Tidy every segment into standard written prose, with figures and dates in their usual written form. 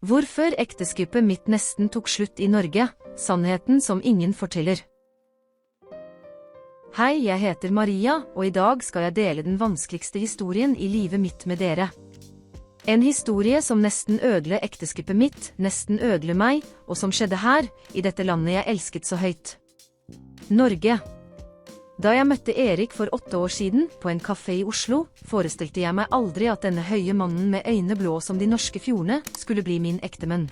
Hvorfor ekteskapet mitt nesten tok slutt i Norge, sannheten som ingen forteller. Hei, jeg heter Maria, og i dag skal jeg dele den vanskeligste historien i livet mitt med dere. En historie som nesten ødela ekteskapet mitt, nesten ødela meg, og som skjedde her, i dette landet jeg elsket så høyt. Norge. Da jeg møtte Erik for 8 år siden, på en kafé i Oslo, forestilte jeg meg aldri at denne høye mannen med øyne blå som de norske fjordene, skulle bli min ektemann.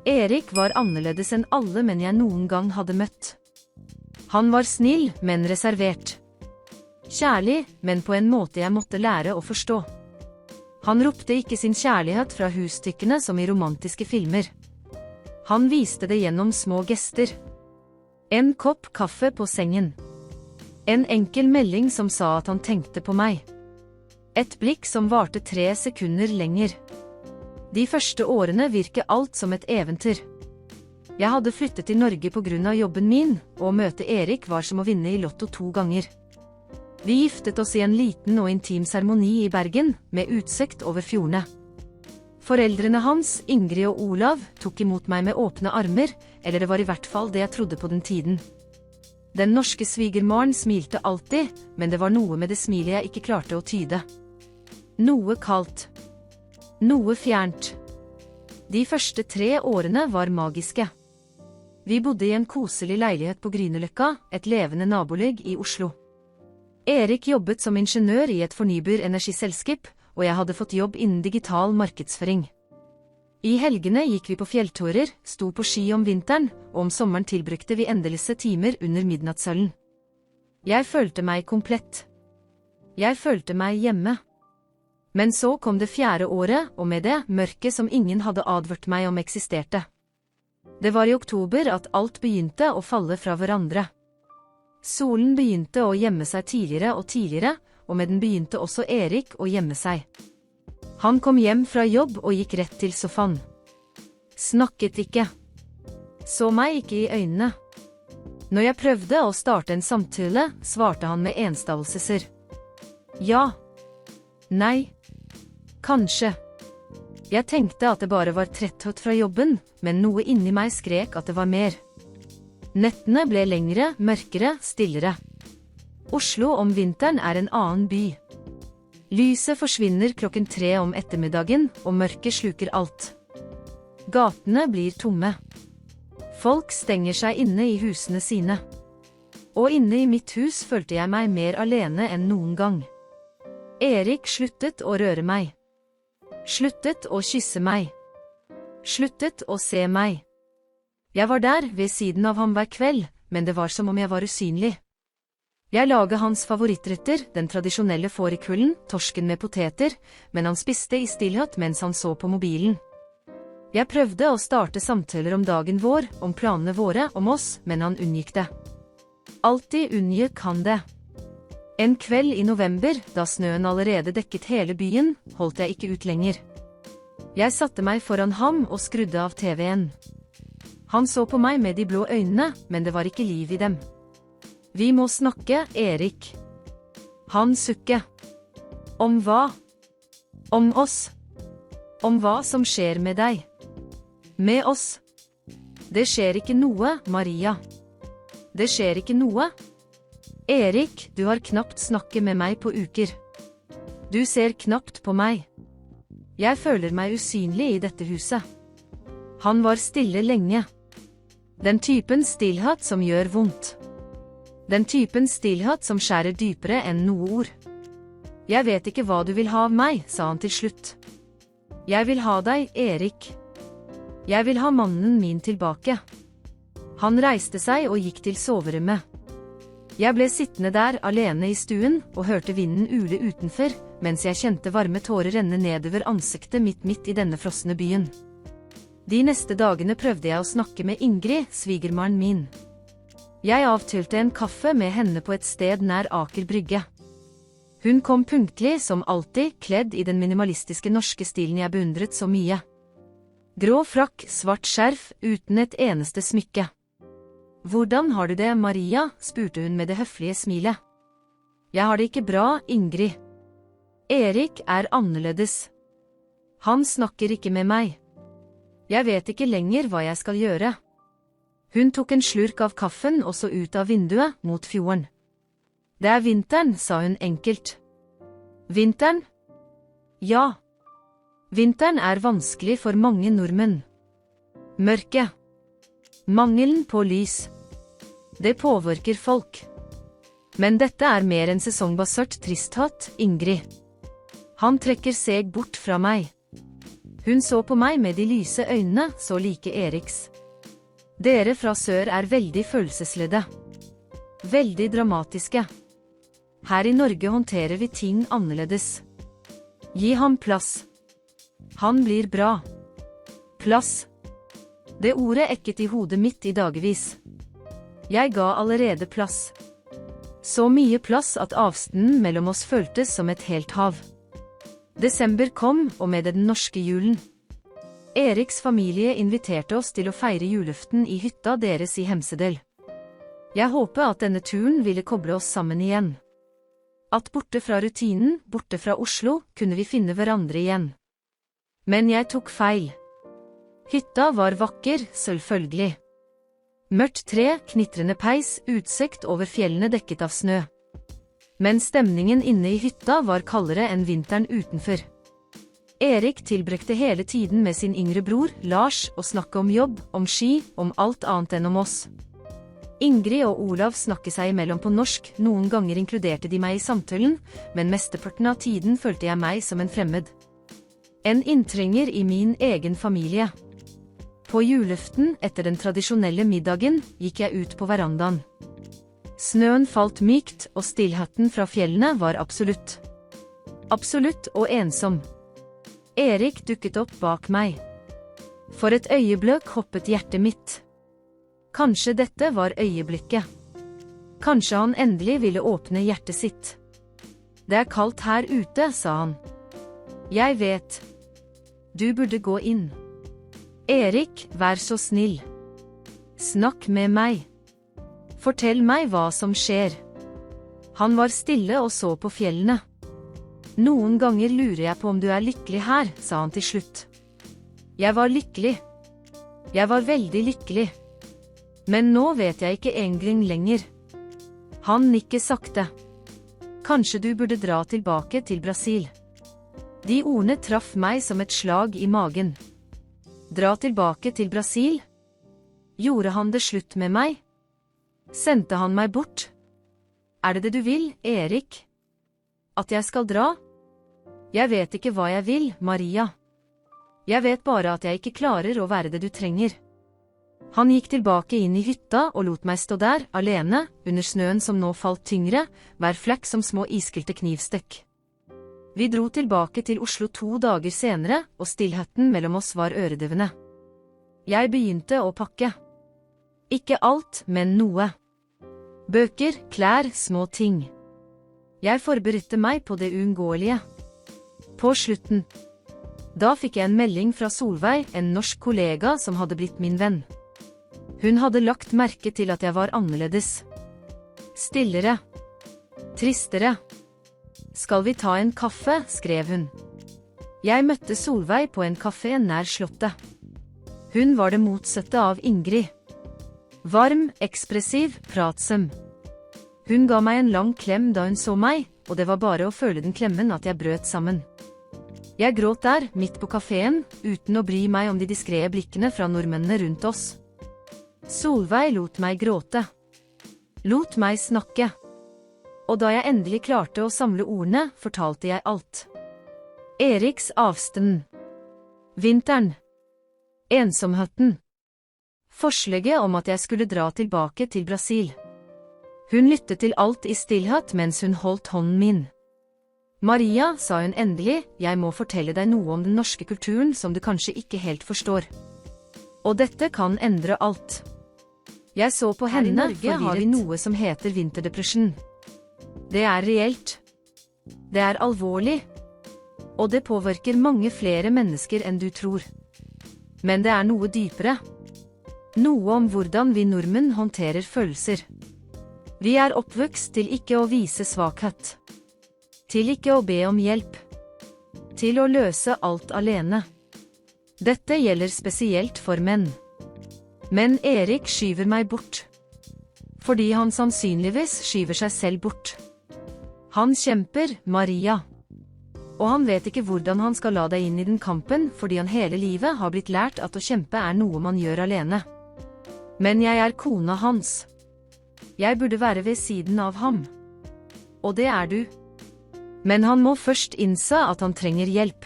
Erik var annerledes enn alle menn jeg noen gang hadde møtt. Han var snill, men reservert. Kjærlig, men på en måte jeg måtte lære å forstå. Han ropte ikke sin kjærlighet fra husstykkene som i romantiske filmer. Han viste det gjennom små gester. En kopp kaffe på sengen. En enkel melding som sa at han tenkte på meg. Et blikk som varte 3 sekunder lenger. De første årene virket alt som et eventyr. Jeg hadde flyttet til Norge på grunn av jobben min, og å møte Erik var som å vinne i Lotto 2 ganger. Vi giftet oss i en liten og intim seremoni i Bergen, med utsikt over fjordene. Foreldrene hans, Ingrid og Olav, tok imot meg med åpne armer, eller det var i hvert fall det jeg trodde på den tiden. Den norske svigermoren smilte alltid, men det var noe med det smilet jeg ikke klarte å tyde. Noe kaldt. Noe fjernt. De første 3 årene var magiske. Vi bodde i en koselig leilighet på Grünerløkka, et levende nabolag i Oslo. Erik jobbet som ingeniør i et fornybar energiselskap, og jeg hadde fått jobb innen digital markedsføring. I helgene gikk vi på fjellturer, sto på ski om vinteren, og om sommeren tilbrukte vi endeløse timer under midnattssølen. Jeg følte meg komplett. Jeg følte meg hjemme. Men så kom det 4. året, og med det mørket som ingen hadde advart meg om eksisterte. Det var i oktober at alt begynte å falle fra hverandre. Solen begynte å gjemme seg tidligere og tidligere, og med den begynte også Erik å gjemme seg. Han kom hjem fra jobb og gikk rett til sofaen. Snakket ikke. Så meg ikke i øynene. Når jeg prøvde å starte en samtale, svarte han med enstavelser. Ja. Nei. Kanskje. Jeg tenkte at det bare var tretthet fra jobben, men noe inni meg skrek at det var mer. Nettene ble lengre, mørkere, stillere. Oslo om vinteren er en annen by. Lyset forsvinner 3 om ettermiddagen, og mørket sluker alt. Gatene blir tomme. Folk stenger seg inne i husene sine. Og inne i mitt hus følte jeg meg mer alene enn noen gang. Erik sluttet å røre meg. Sluttet å kysse meg. Sluttet å se meg. Jeg var der ved siden av ham hver kveld, men det var som om jeg var usynlig. Jeg laget hans favorittretter, den tradisjonelle fårikålen, torsken med poteter, men han spiste i stillhet mens han så på mobilen. Jeg prøvde å starte samtaler om dagen vår, om planene våre, om oss, men han unngikk det. Alltid unngikk han det. En kveld i november, da snøen allerede dekket hele byen, holdt jeg ikke ut lenger. Jeg satte meg foran ham og skrudde av TV-en. Han så på meg med de blå øynene, men det var ikke liv i dem. Vi må snakke, Erik. Han sukket. Om hva? Om oss. Om hva som skjer med deg. Med oss. Det skjer ikke noe, Maria. Det skjer ikke noe. Erik, du har knapt snakket med meg på uker. Du ser knapt på meg. Jeg føler meg usynlig i dette huset. Han var stille lenge. Den typen stillhet som gjør vondt. Den typen stillhet som skjærer dypere enn noe ord. Jeg vet ikke hva du vil ha av meg, sa han til slutt. Jeg vil ha deg, Erik. Jeg vil ha mannen min tilbake. Han reiste seg og gikk til soverommet. Jeg ble sittende der alene i stuen og hørte vinden ule utenfor, mens jeg kjente varme tårer renne nedover ansiktet midt i denne frosne byen. De neste dagene prøvde jeg å snakke med Ingrid, svigermoren min. Jeg avtalte en kaffe med henne på et sted nær Aker Brygge. Hun kom punktlig som alltid, kledd i den minimalistiske norske stilen jeg beundret så mye. Grå frakk, svart skjerf, uten et eneste smykke. Hvordan har du det, Maria? Spurte hun med det høflige smilet. Jeg har det ikke bra, Ingrid. Erik er annerledes. Han snakker ikke med meg. Jeg vet ikke lenger hva jeg skal gjøre. Hun tok en slurk av kaffen og så ut av vinduet mot fjorden. Det er vinteren, sa hun enkelt. Vinteren? Ja. Vinteren er vanskelig for mange nordmenn. Mørke. Mangelen på lys. Det påvirker folk. Men dette er mer enn sesongbasert tristhet, Ingrid. Han trekker seg bort fra meg. Hun så på meg med de lyse øynene, så like Eriks. Dere fra sør er veldig følelsesledde. Veldig dramatiske. Her i Norge håndterer vi ting annerledes. Gi ham plass. Han blir bra. Plass. Det ordet ekket i hodet mitt i dagevis. Jeg ga allerede plass. Så mye plass at avstanden mellom oss føltes som et helt hav. Desember kom, og med det den norske julen. Eriks familie inviterte oss til å feire julaften i hytta deres i Hemsedal. Jeg håpet at denne turen ville koble oss sammen igjen. At borte fra rutinen, borte fra Oslo, kunne vi finne hverandre igjen. Men jeg tok feil. Hytta var vakker, selvfølgelig. Mørkt tre, knitrende peis, utsikt over fjellene dekket av snø. Men stemningen inne i hytta var kaldere enn vinteren utenfor. Erik tilbrakte hele tiden med sin yngre bror, Lars, og snakke om jobb, om ski, om alt annet enn om oss. Ingrid og Olav snakket seg imellom på norsk, noen ganger inkluderte de meg i samtalen, men mesteparten av tiden følte jeg meg som en fremmed. En inntrenger i min egen familie. På julaften, etter den tradisjonelle middagen, gikk jeg ut på verandaen. Snøen falt mykt, og stillheten fra fjellene var absolutt. Absolutt og ensom. Erik dukket opp bak meg. For et øyeblikk hoppet hjertet mitt. Kanskje dette var øyeblikket. Kanskje han endelig ville åpne hjertet sitt. Det er kaldt her ute, sa han. Jeg vet. Du burde gå inn. Erik, vær så snill. Snakk med meg. Fortell meg hva som skjer. Han var stille og så på fjellene. Noen ganger lurer jeg på om du er lykkelig her, sa han til slutt. Jeg var lykkelig. Jeg var veldig lykkelig. Men nå vet jeg ikke engang lenger. Han nikket sakte. Kanskje du burde dra tilbake til Brasil. De ordene traff meg som et slag i magen. Dra tilbake til Brasil? Gjorde han det slutt med meg? Sendte han meg bort? Er det det du vil, Erik? At jeg skal dra? Jeg vet ikke hva jeg vil, Maria. Jeg vet bare at jeg ikke klarer å være det du trenger. Han gikk tilbake inn i hytta og lot meg stå der, alene, under snøen som nå falt tyngre, hver flekk som små iskilte knivstikk. Vi dro tilbake til Oslo 2 dager senere, og stillheten mellom oss var øredøvende. Jeg begynte å pakke. Ikke alt, men noe. Bøker, klær, små ting. Jeg forberedte meg på det uunngåelige. På slutten. Da fikk jeg en melding fra Solveig, en norsk kollega som hadde blitt min venn. Hun hadde lagt merke til at jeg var annerledes. Stillere. Tristere. Skal vi ta en kaffe, skrev hun. Jeg møtte Solveig på en kafé nær slottet. Hun var det motsatte av Ingrid. Varm, ekspressiv, pratsom. Hun ga meg en lang klem da hun så meg, og det var bare å føle den klemmen at jeg brøt sammen. Jeg gråt der, midt på kaféen, uten å bry meg om de diskrete blikkene fra nordmennene rundt oss. Solveig lot meg gråte. Lot meg snakke. Og da jeg endelig klarte å samle ordene, fortalte jeg alt. Eriks avstand. Vinteren. Ensomheten. Forslaget om at jeg skulle dra tilbake til Brasil. Hun lyttet til alt i stillhet mens hun holdt hånden min. Maria, sa hun endelig, jeg må fortelle deg noe om den norske kulturen som du kanskje ikke helt forstår. Og dette kan endre alt. Jeg så på henne, her i Norge har vi noe som heter vinterdepresjon. Det er reelt. Det er alvorlig. Og det påvirker mange flere mennesker enn du tror. Men det er noe dypere. Noe om hvordan vi nordmenn håndterer følelser. Vi er oppvokst til ikke å vise svakhet. Til ikke å be om hjelp. Til å løse alt alene. Dette gjelder spesielt for menn. Men Erik skyver meg bort. Fordi han sannsynligvis skyver seg selv bort. Han kjemper, Maria. Og han vet ikke hvordan han skal la deg inn i den kampen, fordi han hele livet har blitt lært at å kjempe er noe man gjør alene. Men jeg er kona hans. Jeg burde være ved siden av ham. Og det er du. Men han må først innse at han trenger hjelp.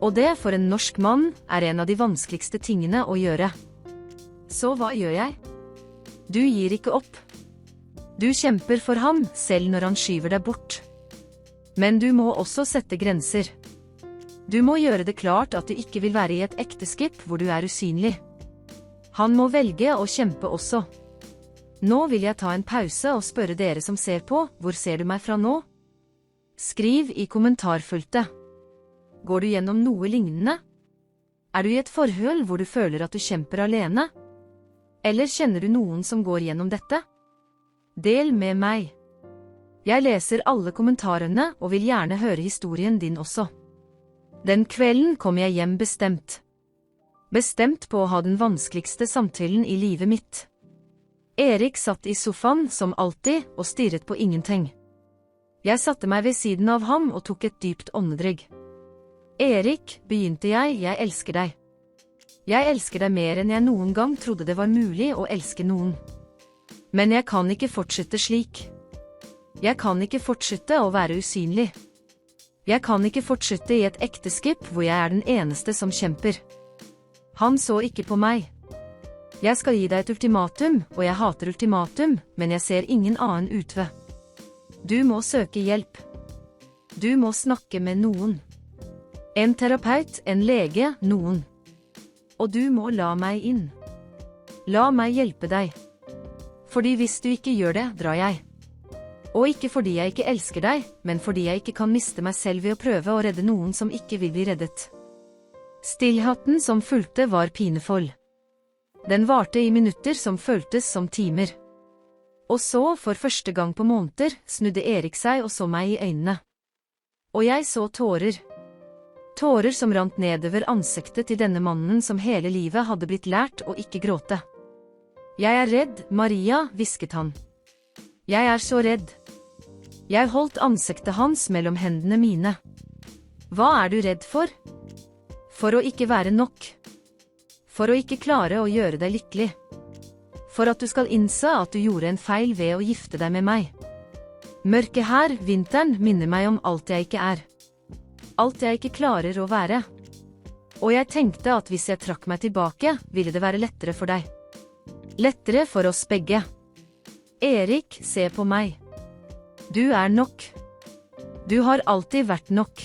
Og det for en norsk mann er en av de vanskeligste tingene å gjøre. Så hva gjør jeg? Du gir ikke opp. Du kjemper for ham selv når han skyver deg bort. Men du må også sette grenser. Du må gjøre det klart at du ikke vil være i et ekteskap hvor du er usynlig. Han må velge å kjempe også. Nå vil jeg ta en pause og spørre dere som ser på, hvor ser du meg fra nå? Skriv i kommentarfeltet. Går du gjennom noe lignende? Er du i et forhold hvor du føler at du kjemper alene? Eller kjenner du noen som går gjennom dette? Del med meg. Jeg leser alle kommentarene og vil gjerne høre historien din også. Den kvelden kom jeg hjem bestemt. Bestemt på å ha den vanskeligste samtalen i livet mitt. Erik satt i sofaen som alltid og stirret på ingenting. Jeg satte meg ved siden av ham og tok et dypt åndedrett. Erik, begynte jeg elsker deg. Jeg elsker deg mer enn jeg noen gang trodde det var mulig å elske noen. Men jeg kan ikke fortsette slik. Jeg kan ikke fortsette å være usynlig. Jeg kan ikke fortsette i et ekteskap hvor jeg er den eneste som kjemper. Han så ikke på meg. Jeg skal gi deg et ultimatum, og jeg hater ultimatum, men jeg ser ingen annen utvei. Du må søke hjelp. Du må snakke med noen. En terapeut, en lege, noen. Og du må la meg inn. La meg hjelpe deg. Fordi hvis du ikke gjør det, drar jeg. Og ikke fordi jeg ikke elsker deg, men fordi jeg ikke kan miste meg selv ved å prøve å redde noen som ikke vil bli reddet. Stillheten som fulgte var pinefull. Den varte i minutter som føltes som timer. Og så, for første gang på måneder, snudde Erik seg og så meg i øynene. Og jeg så tårer. Tårer som rant nedover ansiktet til denne mannen som hele livet hadde blitt lært å ikke gråte. Jeg er redd, Maria, hvisket han. Jeg er så redd. Jeg holdt ansiktet hans mellom hendene mine. Hva er du redd for? For å ikke være nok. For å ikke klare å gjøre deg lykkelig. For at du skal innse at du gjorde en feil ved å gifte deg med meg. Mørket her, vinteren, minner meg om alt jeg ikke er. Alt jeg ikke klarer å være. Og jeg tenkte at hvis jeg trakk meg tilbake, ville det være lettere for deg. Lettere for oss begge. Erik, se på meg. Du er nok. Du har alltid vært nok.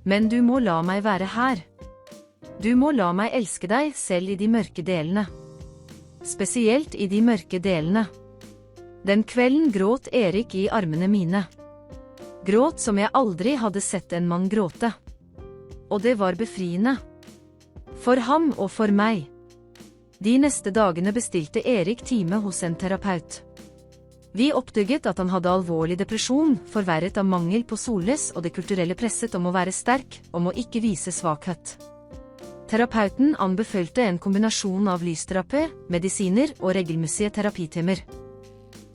Men du må la meg være her. Du må la meg elske deg selv i de mørke delene. Spesielt i de mørke delene. Den kvelden gråt Erik i armene mine. Gråt som jeg aldri hadde sett en mann gråte. Og det var befriende. For ham og for meg. De neste dagene bestilte Erik time hos en terapeut. Vi oppdaget at han hadde alvorlig depresjon, forverret av mangel på sollys og det kulturelle presset om å være sterk, om å ikke vise svakhet. Terapeuten anbefalte en kombinasjon av lysterapi, medisiner og regelmessige terapitimer.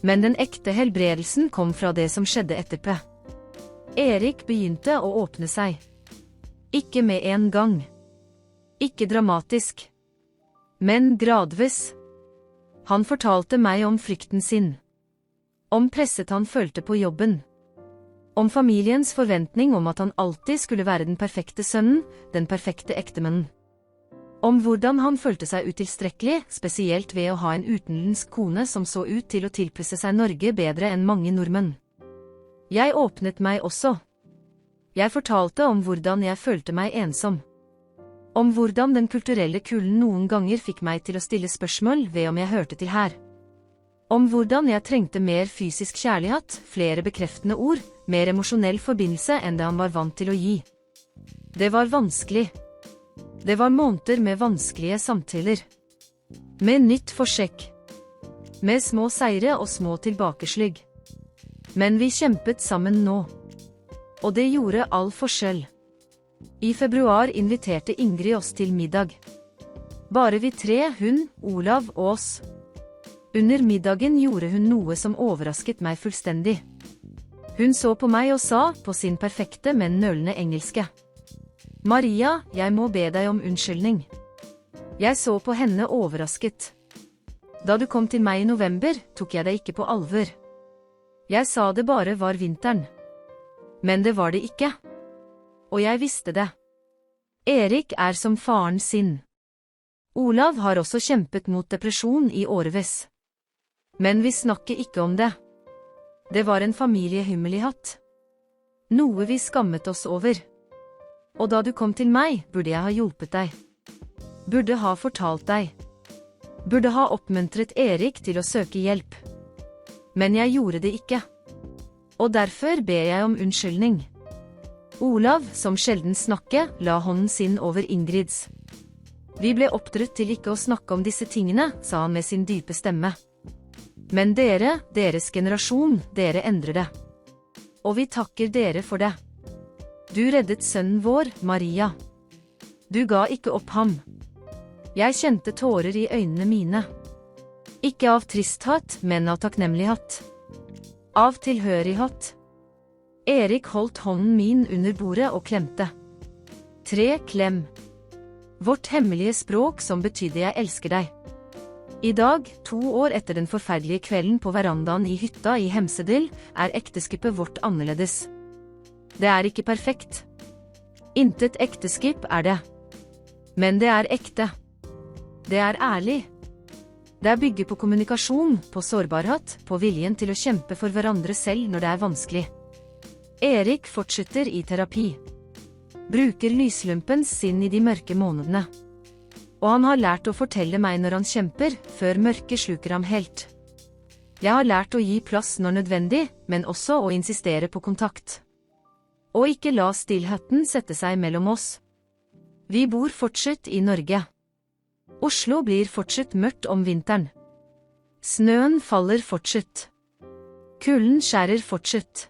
Men den ekte helbredelsen kom fra det som skjedde etterpå. Erik begynte å åpne seg. Ikke med en gang. Ikke dramatisk. Men gradvis. Han fortalte meg om frykten sin. Om presset han følte på jobben. Om familiens forventning om at han alltid skulle være den perfekte sønnen, den perfekte ektemannen. Om hvordan han følte seg utilstrekkelig, spesielt ved å ha en utenlandsk kone som så ut til å tilpasse seg Norge bedre enn mange nordmenn. Jeg åpnet meg også. Jeg fortalte om hvordan jeg følte meg ensom. Om hvordan den kulturelle kulden noen ganger fikk meg til å stille spørsmål ved om jeg hørte til her. Om hvordan jeg trengte mer fysisk kjærlighet, flere bekreftende ord, mer emosjonell forbindelse enn det han var vant til å gi. Det var vanskelig. Det var måneder med vanskelige samtaler. Med nytt forsøk. Med små seire og små tilbakeslag. Men vi kjempet sammen nå. Og det gjorde all forskjell. I februar inviterte Ingrid oss til middag. Bare vi tre, hun, Olav og oss. Under middagen gjorde hun noe som overrasket meg fullstendig. Hun så på meg og sa, på sin perfekte, men nølende engelske: «Maria, jeg må be deg om unnskyldning.» Jeg så på henne overrasket. Da du kom til meg i november, tok jeg deg ikke på alvor. Jeg sa det bare var vinteren. Men det var det ikke. Og jeg visste det. Erik er som faren sin. Olav har også kjempet mot depresjon i årevis. Men vi snakker ikke om det. Det var en familiehemmelighet. Noe vi skammet oss over. Og da du kom til meg, burde jeg ha hjulpet deg. Burde ha fortalt deg. Burde ha oppmuntret Erik til å søke hjelp. Men jeg gjorde det ikke. Og derfor ber jeg om unnskyldning. Olav, som sjelden snakker, la hånden sin over Ingrids. Vi ble oppdratt til ikke å snakke om disse tingene, sa han med sin dype stemme. Men dere, deres generasjon, dere endrer det. Og vi takker dere for det. Du reddet sønnen vår, Maria. Du ga ikke opp ham. Jeg kjente tårer i øynene mine. Ikke av tristhet, men av takknemlighet. Av tilhørighet. Erik holdt hånden min under bordet og klemte. 3 klem. Vårt hemmelige språk som betydde jeg elsker deg. I dag, 2 år etter den forferdelige kvelden på verandaen i hytta i Hemsedal, er ekteskapet vårt annerledes. Det er ikke perfekt. Intet ekteskap er det. Men det er ekte. Det er ærlig. Det er bygget på kommunikasjon, på sårbarhet, på viljen til å kjempe for hverandre selv når det er vanskelig. Erik fortsetter i terapi. Bruker lyslumpen sin i de mørke månedene. Og han har lært å fortelle meg når han kjemper, før mørket sluker ham helt. Jeg har lært å gi plass når nødvendig, men også å insistere på kontakt. Og ikke la stillheten sette seg mellom oss. Vi bor fortsatt i Norge. Oslo blir fortsatt mørkt om vinteren. Snøen faller fortsatt. Kulden skjærer fortsatt.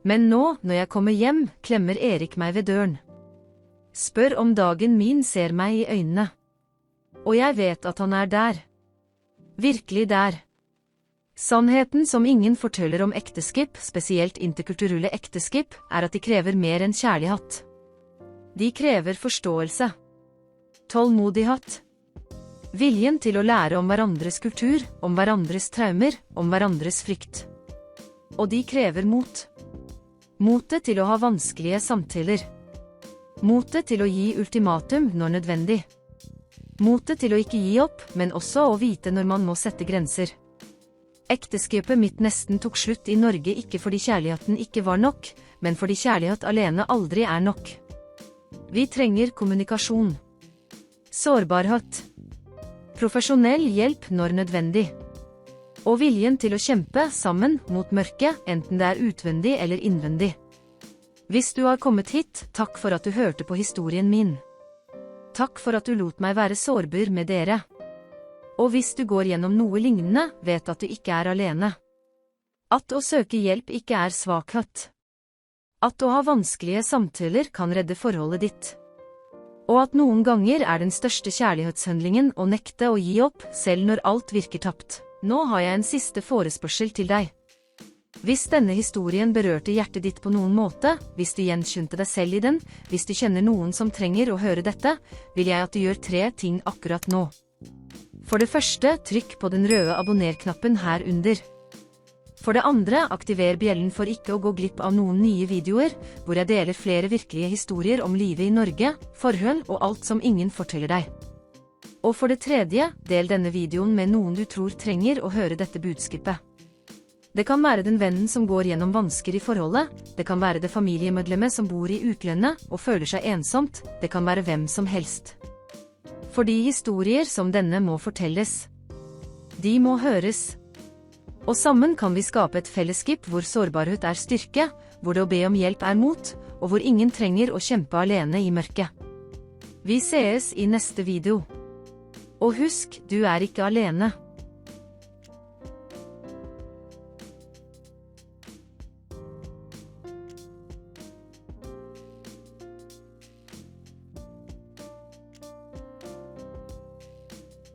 Men nå, når jeg kommer hjem, klemmer Erik meg ved døren. Spør om dagen min ser meg i øynene. Og jeg vet at han er der. Virkelig der. Sannheten som ingen forteller om ekteskap, spesielt interkulturelle ekteskap, er at de krever mer enn kjærlighet. De krever forståelse. Tålmodighet. Viljen til å lære om hverandres kultur, om hverandres traumer, om hverandres frykt. Og de krever mot. Motet til å ha vanskelige samtaler. Motet til å gi ultimatum når nødvendig. Motet til å ikke gi opp, men også å vite når man må sette grenser. Ekteskapet mitt nesten tok slutt i Norge ikke fordi kjærligheten ikke var nok, men fordi kjærlighet alene aldri er nok. Vi trenger kommunikasjon. Sårbarhet. Profesjonell hjelp når nødvendig. Og viljen til å kjempe sammen mot mørket, enten det er utvendig eller innvendig. Hvis du har kommet hit, takk for at du hørte på historien min. Takk for at du lot meg være sårbar med dere. Og hvis du går gjennom noe lignende, vet at du ikke er alene. At å søke hjelp ikke er svakhet. At å ha vanskelige samtaler kan redde forholdet ditt. Og at noen ganger er den største kjærlighetshandlingen å nekte å gi opp, selv når alt virker tapt. Nå har jeg en siste forespørsel til deg. Hvis denne historien berørte hjertet ditt på noen måte, hvis du gjenkjente deg selv i den, hvis du kjenner noen som trenger å høre dette, vil jeg at du gjør 3 ting akkurat nå. For det første, trykk på den røde abonner-knappen her under. For det andre, aktiver bjellen for ikke å gå glipp av noen nye videoer, hvor jeg deler flere virkelige historier om livet i Norge, forhold og alt som ingen forteller deg. Og for det tredje, del denne videoen med noen du tror trenger å høre dette budskapet. Det kan være den vennen som går gjennom vansker i forholdet, det kan være det familiemedlemmet som bor i utlandet og føler seg ensomt, det kan være hvem som helst. Fordi historier som denne må fortelles. De må høres. Og sammen kan vi skape et fellesskap hvor sårbarhet er styrke, hvor det å be om hjelp er mot, og hvor ingen trenger å kjempe alene i mørket. Vi sees i neste video. Og husk, du er ikke alene.